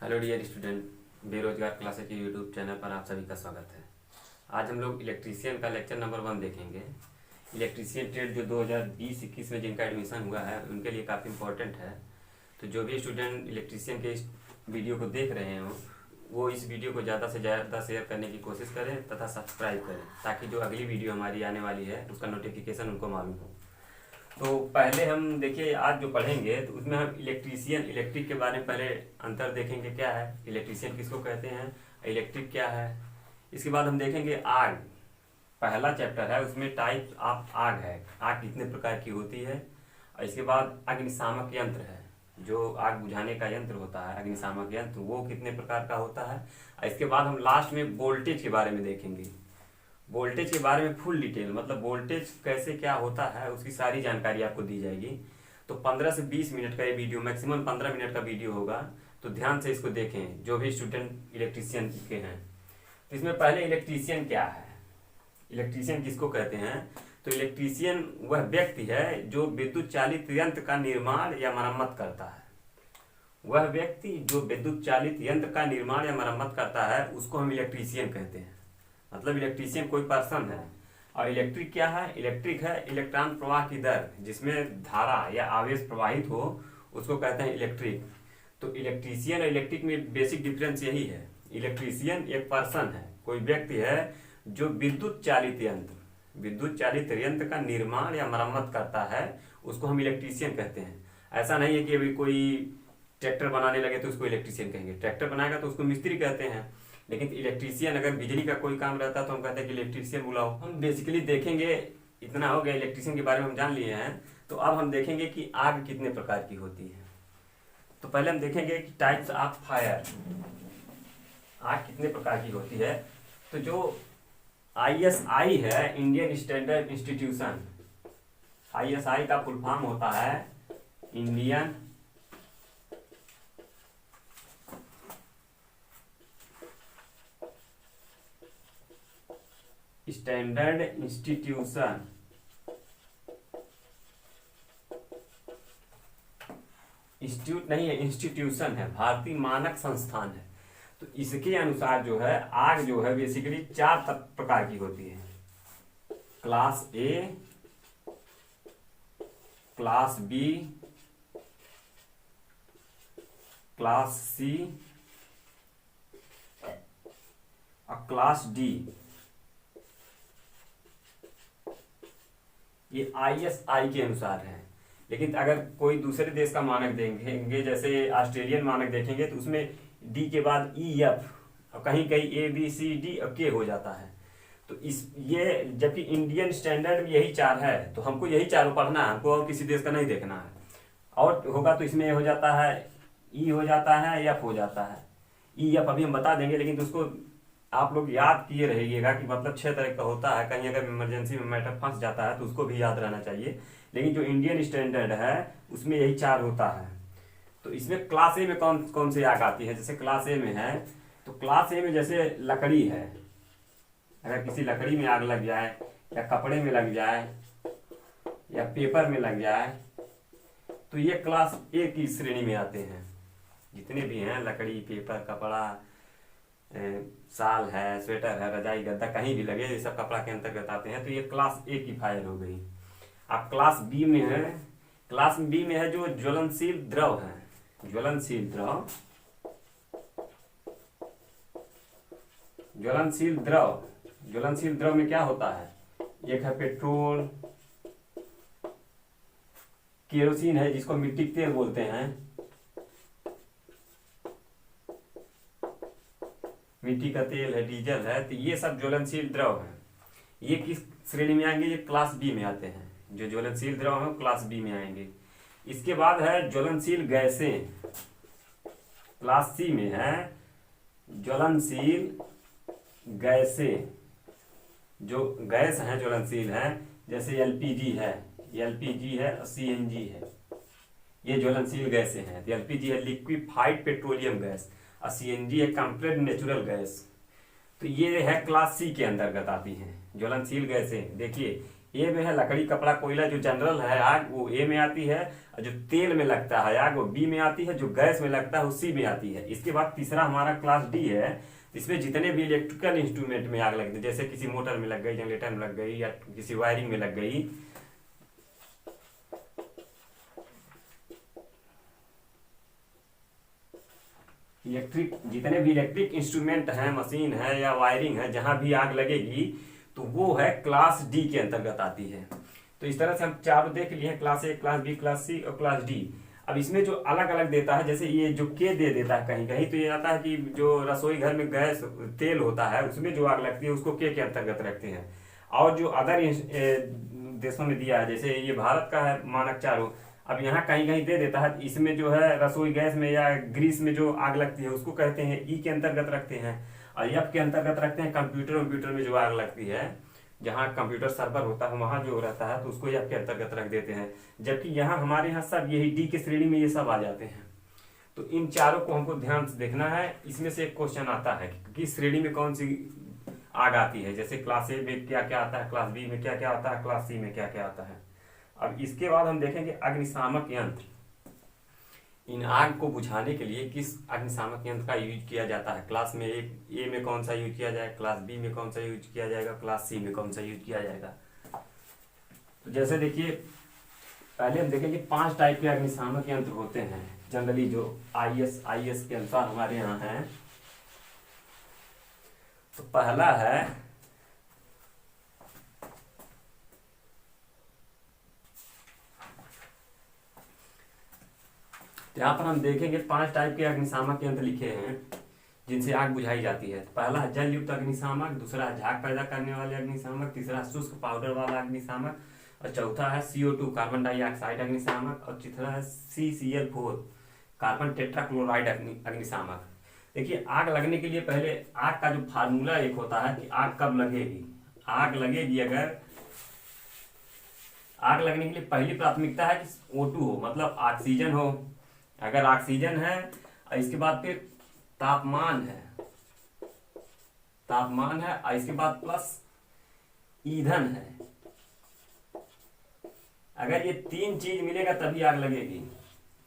Hello dear student, बेरोजगार classes के YouTube channel पर आप सभी का स्वागत है। आज हम लोग इलेक्ट्रीशियन का लेक्चर नंबर 1 देखेंगे। इलेक्ट्रीशियन ट्रेड जो 2020-21 में जिनका एडमिशन हुआ है उनके लिए काफ़ी इंपॉर्टेंट है। तो जो भी स्टूडेंट इलेक्ट्रीशियन के इस वीडियो को देख रहे हो वो इस वीडियो को ज़्यादा से ज़्यादा शेयर करने की कोशिश करें तथा सब्सक्राइब करें ताकि जो अगली वीडियो हमारी आने वाली है उसका नोटिफिकेशन उनको मालूम हो। तो पहले हम देखिए आज जो पढ़ेंगे तो उसमें हम इलेक्ट्रिक के बारे में पहले अंतर देखेंगे, क्या है इलेक्ट्रीशियन किसको कहते हैं, इलेक्ट्रिक क्या है। इसके बाद हम देखेंगे आग, पहला चैप्टर है उसमें टाइप ऑफ आग है, आग कितने प्रकार की होती है। और इसके बाद अग्निशामक यंत्र है, जो आग बुझाने का यंत्र होता है अग्निशामक यंत्र, वो कितने प्रकार का होता है। और इसके बाद हम लास्ट में वोल्टेज के बारे में देखेंगे, वोल्टेज के बारे में फुल डिटेल, मतलब वोल्टेज कैसे क्या होता है उसकी सारी जानकारी आपको दी जाएगी। तो 15 से 20 मिनट का ये वीडियो, मैक्सिमम 15 मिनट का वीडियो होगा, तो ध्यान से इसको देखें जो भी स्टूडेंट इलेक्ट्रीशियन के हैं। तो इसमें पहले इलेक्ट्रीशियन क्या है, इलेक्ट्रीशियन किसको कहते हैं। तो इलेक्ट्रीशियन वह व्यक्ति है जो विद्युत चालित यंत्र का निर्माण या मरम्मत करता है। वह व्यक्ति जो विद्युत चालित यंत्र का निर्माण या मरम्मत करता है उसको हम इलेक्ट्रीशियन कहते हैं। मतलब इलेक्ट्रीशियन कोई पर्सन है। और इलेक्ट्रिक क्या है, इलेक्ट्रिक है इलेक्ट्रॉन प्रवाह की दर जिसमें धारा या आवेश प्रवाहित हो उसको कहते हैं इलेक्ट्रिक। तो इलेक्ट्रीशियन और इलेक्ट्रिक में बेसिक डिफरेंस यही है। इलेक्ट्रीशियन एक पर्सन है, कोई व्यक्ति है जो विद्युत चालित यंत्र का निर्माण या मरम्मत करता है, उसको हम इलेक्ट्रीशियन कहते हैं। ऐसा नहीं है कि अभी कोई ट्रैक्टर बनाने लगे तो उसको इलेक्ट्रीशियन कहेंगे, ट्रैक्टर बनाएगा तो उसको मिस्त्री कहते हैं। लेकिन इलेक्ट्रीशियन अगर बिजली का कोई काम रहता है तो हम कहते हैं कि इलेक्ट्रीशियन बुलाओ। हम बेसिकली देखेंगे, इतना हो गया इलेक्ट्रीशियन के बारे में हम जान लिए हैं। तो अब हम देखेंगे कि आग कितने प्रकार की होती है। तो पहले हम देखेंगे कि टाइप्स ऑफ फायर, आग कितने प्रकार की होती है। तो जो ISI है, इंडियन स्टैंडर्ड इंस्टीट्यूशन, ISI का फुल फॉर्म होता है इंडियन स्टैंडर्ड इंस्टीट्यूशन, इंस्टीट्यूट नहीं है इंस्टीट्यूशन है, भारतीय मानक संस्थान है। तो इसके अनुसार जो है आग जो है बेसिकली 4 प्रकार की होती है। Class A, class B, class C और क्लास D। ये ISI के अनुसार है। लेकिन अगर कोई दूसरे देश का मानक देखेंगे, जैसे ऑस्ट्रेलियन मानक देखेंगे, तो उसमें D के बाद EF और कहीं कहीं ABCD और K हो जाता है। तो ये जबकि इंडियन स्टैंडर्ड में यही 4 है, तो हमको यही चारों पढ़ना है, हमको और किसी देश का नहीं देखना है। और होगा तो इसमें हो जाता है E हो जाता है, F हो जाता है। EF अभी हम बता देंगे, लेकिन तो उसको आप लोग याद किए रहिएगा कि मतलब 6 तरह का होता है। कहीं अगर इमरजेंसी में मैटर फंस जाता है तो उसको भी याद रहना चाहिए। लेकिन जो इंडियन स्टैंडर्ड है उसमें यही 4 होता है। तो इसमें क्लास ए में कौन कौन सी आग आती है। जैसे क्लास ए में है, तो क्लास ए में जैसे लकड़ी है, अगर किसी लकड़ी में आग लग जाए या कपड़े में लग जाए या पेपर में लग जाए तो ये क्लास ए की श्रेणी में आते हैं। जितने भी हैं, लकड़ी, पेपर, कपड़ा, साल है, स्वेटर है, रजाई, गद्दा, कहीं भी लगे, ये सब कपड़ा के अंतर्गत आते हैं। तो ये क्लास ए की फायर हो गई। अब क्लास बी में है, क्लास बी में है जो ज्वलनशील द्रव है, ज्वलनशील द्रव, ज्वलनशील द्रव, ज्वलनशील द्रव में क्या होता है, एक है पेट्रोल, केरोसिन है जिसको मिट्टी के तेल बोलते हैं, मिट्टी का तेल है, डीजल है। तो ये सब ज्वलनशील द्रव है। ये किस श्रेणी में आएंगे, ये क्लास बी में आते हैं। जो ज्वलनशील द्रव है क्लास बी में आएंगे। इसके बाद है ज्वलनशील गैसें, क्लास सी में है ज्वलनशील गैसें। जो गैस है ज्वलनशील है, जैसे LPG है, LPG है और CNG है, ये ज्वलनशील गैसें हैं। तो LPG है लिक्विफाइड पेट्रोलियम गैस और CNG है कंप्रेस्ड नेचुरल गैस। तो ये है क्लास सी के अंतर्गत आती हैं ज्वलनशील गैसें। देखिए ए में है लकड़ी कपड़ा कोयला जो जनरल है आग, वो ए में आती है। और जो तेल में लगता है आग, वो बी में आती है। जो गैस में लगता है वो सी में आती है। इसके बाद तीसरा हमारा क्लास डी है। इसमें जितने भी इलेक्ट्रिकल इंस्ट्रूमेंट में आग लगती है, जैसे किसी मोटर में लग गई, जनरेटर में लग गई, या किसी वायरिंग में लग गई, जितने भी इलेक्ट्रिक इंस्ट्रूमेंट हैं, मशीन है या वायरिंग है, जहां भी आग लगेगी तो वो है क्लास डी के अंतर्गत आती है। तो इस तरह से हम चारों देख लिए हैं, class a, class b, class c और क्लास डी। अब इसमें जो अलग अलग देता है, जैसे ये जो के दे देता है कहीं कहीं, तो ये आता है कि जो रसोई घर में गैस तेल होता है उसमें जो आग लगती है उसको के अंतर्गत रखते हैं। और जो अदर देशों में दिया है, जैसे ये भारत का है मानक चारों, अब यहाँ कहीं कहीं दे देता है, इसमें जो है रसोई गैस में या ग्रीस में जो आग लगती है उसको कहते हैं ई के अंतर्गत रखते हैं। और एफ के अंतर्गत रखते हैं कंप्यूटर में जो आग लगती है, जहाँ कंप्यूटर सर्वर होता है वहां जो रहता है, तो उसको एफ के अंतर्गत रख देते हैं। जबकि यहाँ हमारे यहाँ सब यही डी के श्रेणी में ये सब आ जाते हैं। तो इन चारों को हमको ध्यान से देखना है। इसमें से एक क्वेश्चन आता है कि किस श्रेणी में कौन सी आग आती है। जैसे क्लास ए में क्या क्या आता है, क्लास बी में क्या क्या आता है, क्लास सी में क्या क्या आता है। अब इसके बाद हम देखेंगे अग्निशामक यंत्र। इन आग को बुझाने के लिए किस अग्निशामक यंत्र का यूज किया जाता है। क्लास में ए में कौन सा यूज किया जाएगा, क्लास बी में कौन सा यूज किया जाएगा, क्लास सी में कौन सा यूज किया जाएगा। तो जैसे देखिए, पहले हम देखेंगे 5 टाइप के अग्निशामक यंत्र होते हैं जनरली, जो आईएस के अनुसार हमारे यहाँ है। तो पहला है यहाँ पर हम देखेंगे 5 टाइप के अग्निशामक यंत्र लिखे हैं जिनसे आग बुझाई जाती है। पहला है जल युक्त अग्निशामक, दूसरा है झाग पैदा करने वाले अग्निशामक, तीसरा शुष्क पाउडर वाला अग्निशामक, और चौथा है CO2 कार्बन डाइऑक्साइड अग्निशामक, और तीसरा है CCl4 कार्बन टेट्राक्लोराइड अग्निशामक। देखिए, आग लगने के लिए पहले आग का जो फार्मूला एक होता है कि आग कब लगेगी। आग लगेगी, अगर आग लगने के लिए पहली प्राथमिकता है कि O2 हो, मतलब ऑक्सीजन हो। अगर ऑक्सीजन है, इसके बाद फिर तापमान है, और इसके बाद प्लस ईंधन है। अगर ये 3 चीज मिलेगा तभी आग लगेगी।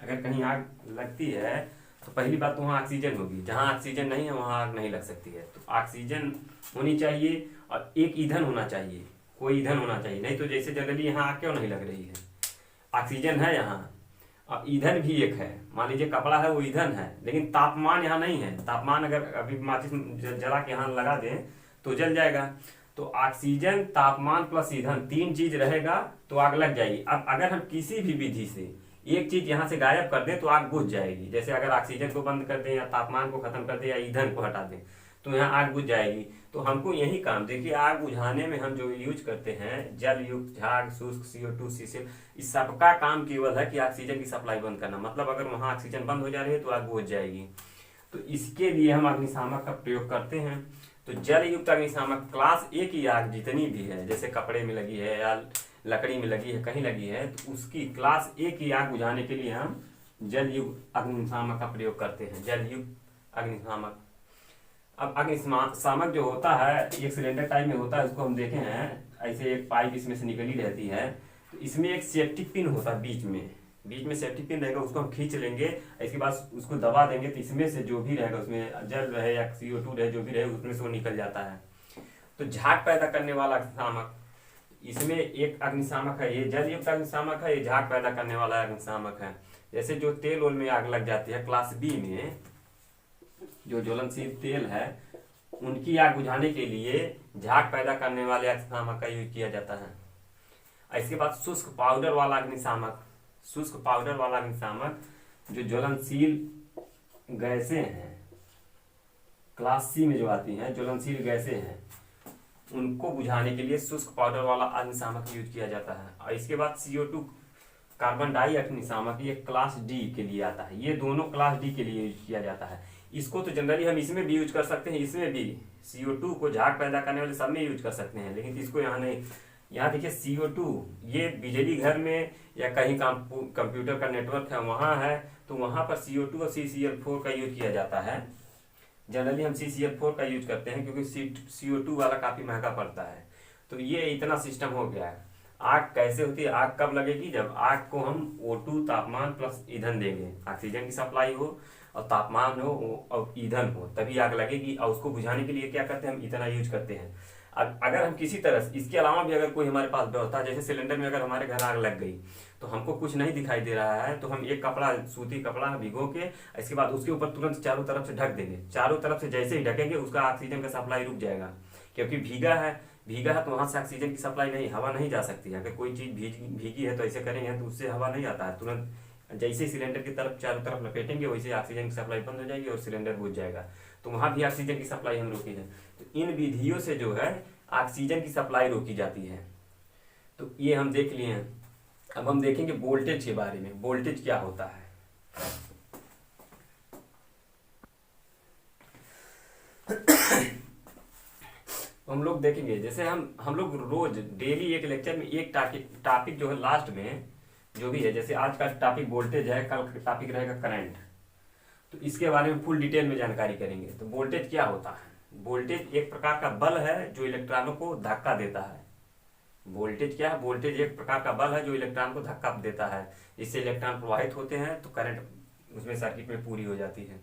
अगर कहीं आग लगती है तो पहली बात तो वहां ऑक्सीजन होगी, जहां ऑक्सीजन नहीं है वहां आग नहीं लग सकती है। तो ऑक्सीजन होनी चाहिए और एक ईंधन होना चाहिए, कोई ईंधन होना चाहिए। नहीं तो जैसे जनरली यहाँ आग क्यों नहीं लग रही है, ऑक्सीजन है यहाँ और ईंधन भी एक है। मान लीजिए कपड़ा है, वो ईंधन है, लेकिन तापमान यहाँ नहीं है। तापमान अगर अभी माचिस जला के यहाँ लगा दें तो जल जाएगा। तो ऑक्सीजन, तापमान प्लस ईंधन 3 चीज रहेगा तो आग लग जाएगी। अब अगर हम किसी भी विधि से एक चीज यहाँ से गायब कर दें तो आग बुझ जाएगी। जैसे अगर ऑक्सीजन को बंद कर दें या तापमान को खत्म कर दें या ईंधन को हटा दें तो यहाँ आग बुझ जाएगी। तो हमको यही काम, देखिए आग बुझाने में हम जो यूज करते हैं जल युक्त, झाग, शुष्क, CO2, CCl, इस सबका काम केवल है कि ऑक्सीजन की सप्लाई बंद करना। मतलब अगर वहां ऑक्सीजन बंद हो जा रही है तो आग बुझ जाएगी। तो इसके लिए हम अग्निशामक का प्रयोग करते हैं। तो जल युक्त अग्निशामक क्लास ए की आग जितनी भी है, जैसे कपड़े में लगी है या लकड़ी में लगी है, कहीं लगी है, तो उसकी क्लास ए की आग बुझाने के लिए हम जल युक्त अग्निशामक का प्रयोग करते हैं, जल युक्त अग्निशामक। अब अग्निशामक जो होता है एक सिलेंडर टाइप में होता है, उसको हम देखे हैं, ऐसे एक पाइप इसमें से निकली रहती है। तो इसमें एक सेफ्टी पिन होता है बीच में सेफ्टी पिन रहेगा, उसको हम खींच लेंगे, इसके बाद उसको दबा देंगे तो इसमें से जो भी रहेगा, उसमें जल रहे या CO2 रहे, जो भी रहे, उसमें से वो निकल जाता है। तो झाग पैदा करने वाला अग्निशामक, इसमें एक अग्निशामक है, ये जल युक्त अग्निशामक है, ये झाग पैदा करने वाला अग्निशामक है। जैसे जो तेल ओल में आग लग जाती है, क्लास बी में जो ज्वलनशील तेल है, उनकी आग बुझाने के लिए झाग पैदा करने वाले अग्निशामक का यूज किया जाता है। इसके बाद शुष्क पाउडर वाला अग्निशामक, जो ज्वलनशील गैसें हैं, क्लास सी में जो आती हैं ज्वलनशील गैसें हैं, उनको बुझाने के लिए शुष्क पाउडर वाला अग्निशामक यूज किया जाता है। और इसके बाद CO2 कार्बन डाई अग्निशामक, ये क्लास डी के लिए आता है। ये दोनों क्लास डी के लिए यूज किया जाता है। इसको तो जनरली हम इसमें भी यूज कर सकते हैं, इसमें भी CO2 को झाग पैदा करने वाले सब में यूज कर सकते हैं, लेकिन इसको यहाँ नहीं। यहाँ देखिए CO2, ये बिजली घर में या कहीं कंप्यूटर का नेटवर्क है वहाँ है, तो वहाँ पर CO2 और CCl4 का यूज किया जाता है। जनरली हम CCl4 का यूज करते हैं क्योंकि CO2 वाला काफी महंगा पड़ता है। तो ये इतना सिस्टम हो गया है। आग कैसे होती है, आग कब लगेगी, जब आग को हम O2 तापमान प्लस ईंधन देंगे, ऑक्सीजन की सप्लाई हो और तापमान हो और ईंधन हो, तभी आग लगेगी। और उसको बुझाने के लिए क्या करते हैं, हम इतना यूज करते हैं। अब अगर हम किसी तरह से इसके अलावा भी अगर कोई हमारे पास व्यवस्था है, जैसे सिलेंडर में अगर हमारे घर आग लग गई तो हमको कुछ नहीं दिखाई दे रहा है, तो हम एक कपड़ा, सूती कपड़ा भिगो के इसके बाद उसके ऊपर तुरंत चारों तरफ से ढक देंगे। चारों तरफ से जैसे ही ढकेंगे उसका ऑक्सीजन का सप्लाई रुक जाएगा, क्योंकि भीगा है तो वहां से ऑक्सीजन की सप्लाई नहीं, हवा नहीं जा सकती है। अगर कोई चीज भीगी है तो ऐसे करेंगे तो उससे हवा नहीं आता है तुरंत। जैसे सिलेंडर की तरफ चारों तरफ लपेटेंगे वैसे ऑक्सीजन की सप्लाई बंद हो जाएगी और सिलेंडर बुझ जाएगा। तो वहां भी ऑक्सीजन की सप्लाई हम रोकी है। तो इन विधियों से जो है ऑक्सीजन की सप्लाई रोकी जाती है। तो ये हम देख लिए हैं। अब हम देखेंगे वोल्टेज के बारे में, वोल्टेज क्या होता है। हम लोग देखेंगे, जैसे हम लोग रोज डेली एक लेक्चर में एक टॉपिक जो है लास्ट में जो भी है, जैसे आज का टॉपिक वोल्टेज है, कल का टॉपिक रहेगा करंट, तो इसके बारे में फुल डिटेल में जानकारी करेंगे। तो वोल्टेज क्या होता है, वोल्टेज एक प्रकार का बल है जो इलेक्ट्रॉनों को धक्का देता है। वोल्टेज क्या है, वोल्टेज एक प्रकार का बल है जो इलेक्ट्रॉन को धक्का देता है, इससे इलेक्ट्रॉन प्रवाहित होते हैं तो करंट उसमें सर्किट में पूरी हो जाती है।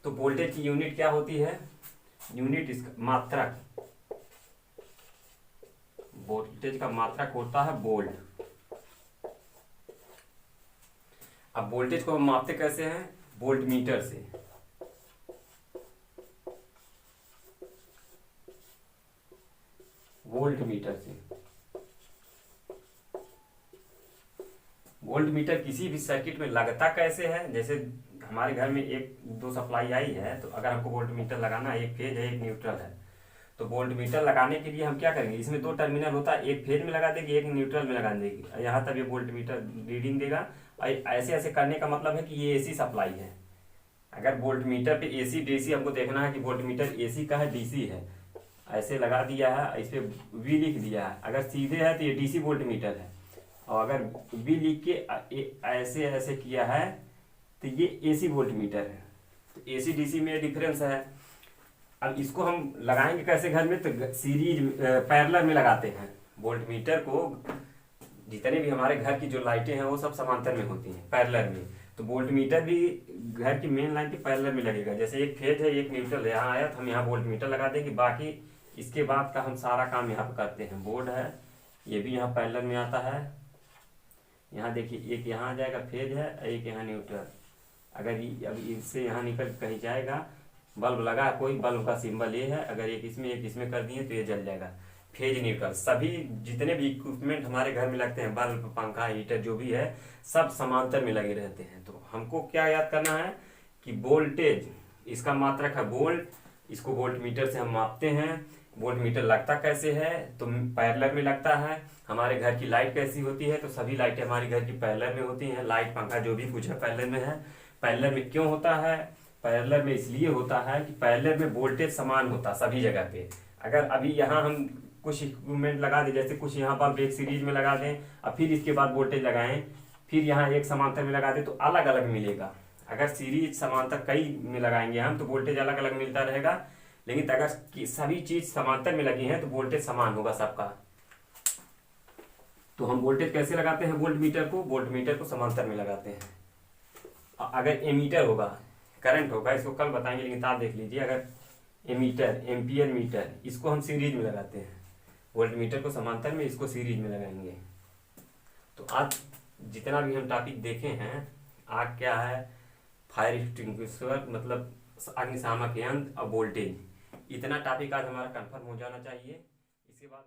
तो वोल्टेज की यूनिट क्या होती है, यूनिट इसका मात्रक, वोल्टेज का मात्रक होता है वोल्ट। अब वोल्टेज को हम मापते कैसे हैं, वोल्ट मीटर से। वोल्ट मीटर से, वोल्ट मीटर किसी भी सर्किट में लगता कैसे है, जैसे हमारे घर में एक दो सप्लाई आई है, तो अगर हमको वोल्ट मीटर लगाना है, एक फेज है एक न्यूट्रल है, तो वोल्ट मीटर लगाने के लिए हम क्या करेंगे, इसमें दो टर्मिनल होता है, एक फेज में लगा देंगे एक न्यूट्रल में लगा देंगे, यहाँ तक ये वोल्ट मीटर रीडिंग देगा। ऐसे ऐसे करने का मतलब है कि ये एसी सप्लाई है। अगर वोल्ट मीटर पे एसी डीसी हमको देखना है कि वोल्ट मीटर एसी का है डीसी है, ऐसे लगा दिया है, इस पे वी लिख दिया है, अगर सीधे है तो ये डीसी वोल्ट मीटर है, और अगर वी लिख के ऐसे ऐसे किया है तो ये एसी वोल्ट मीटर है। तो एसी डीसी में डिफरेंस है। अब इसको हम लगाएंगे कैसे घर में, तो सीरीज पैरेलल में लगाते हैं वोल्ट मीटर को। जितने भी हमारे घर की जो लाइटें हैं वो सब समांतर में होती हैं, पैरेलल में। तो वोल्ट मीटर भी घर की मेन लाइन के पैरेलल में लगेगा। जैसे एक फेज है एक न्यूट्रल यहाँ आया तो हम यहाँ वोल्ट मीटर लगा देंगे, बाकी इसके बाद का हम सारा काम यहाँ पे करते हैं। बोर्ड है ये भी यहाँ पैरेलल में आता है, यहाँ देखिए एक यहाँ आ जाएगा फेज है, एक यहाँ न्यूट्रल। अगर अब इससे यहाँ निकल कहीं जाएगा, बल्ब लगा कोई, बल्ब का सिंबल ये है, अगर एक इसमें कर दिए तो ये जल जाएगा। फेज न्यूट्रल, सभी जितने भी इक्विपमेंट हमारे घर में लगते हैं, बल्ब पंखा हीटर जो भी है, सब समांतर में लगे रहते हैं। तो हमको क्या याद करना है कि वोल्टेज इसका मात्रक है वोल्ट, इसको वोल्ट मीटर से हम मापते हैं। वोल्ट मीटर लगता कैसे है, तो पैरेलल में लगता है। हमारे घर की लाइट कैसी होती है, तो सभी लाइटें हमारी घर की पैरेलल में होती हैं, लाइट पंखा जो भी कुछ है पैरेलल में है। पैरेलल में क्यों होता है, पैरेलल में इसलिए होता है कि पैरेलल में वोल्टेज समान होता सभी जगह पे। अगर अभी यहाँ हम कुछ इक्विपमेंट लगा दें, जैसे कुछ यहाँ बल्ब एक सीरीज में लगा दें और फिर इसके बाद वोल्टेज लगाएं, फिर यहाँ एक समांतर में लगा दें, तो अलग अलग मिलेगा। अगर सीरीज समांतर कई में लगाएंगे हम तो वोल्टेज अलग अलग मिलता रहेगा, लेकिन अगर सभी चीज समांतर में लगी है तो वोल्टेज समान होगा सबका। तो हम वोल्टेज कैसे लगाते हैं, वोल्ट मीटर को समांतर में लगाते हैं। अगर एमीटर होगा, करंट होगा, इसको कल बताएंगे, लेकिन आप देख लीजिए। अगर एमीटर एम्पियर मीटर, इसको हम सीरीज में लगाते हैं, वोल्ट मीटर को समांतर में, इसको सीरीज में लगाएंगे। तो आज जितना भी हम टॉपिक देखे हैं, आग क्या है, फायर एक्सटिंग्विशर मतलब अग्निशामक यंत्र और वोल्टेज, इतना टॉपिक आज हमारा कंफर्म हो जाना चाहिए। इसके बाद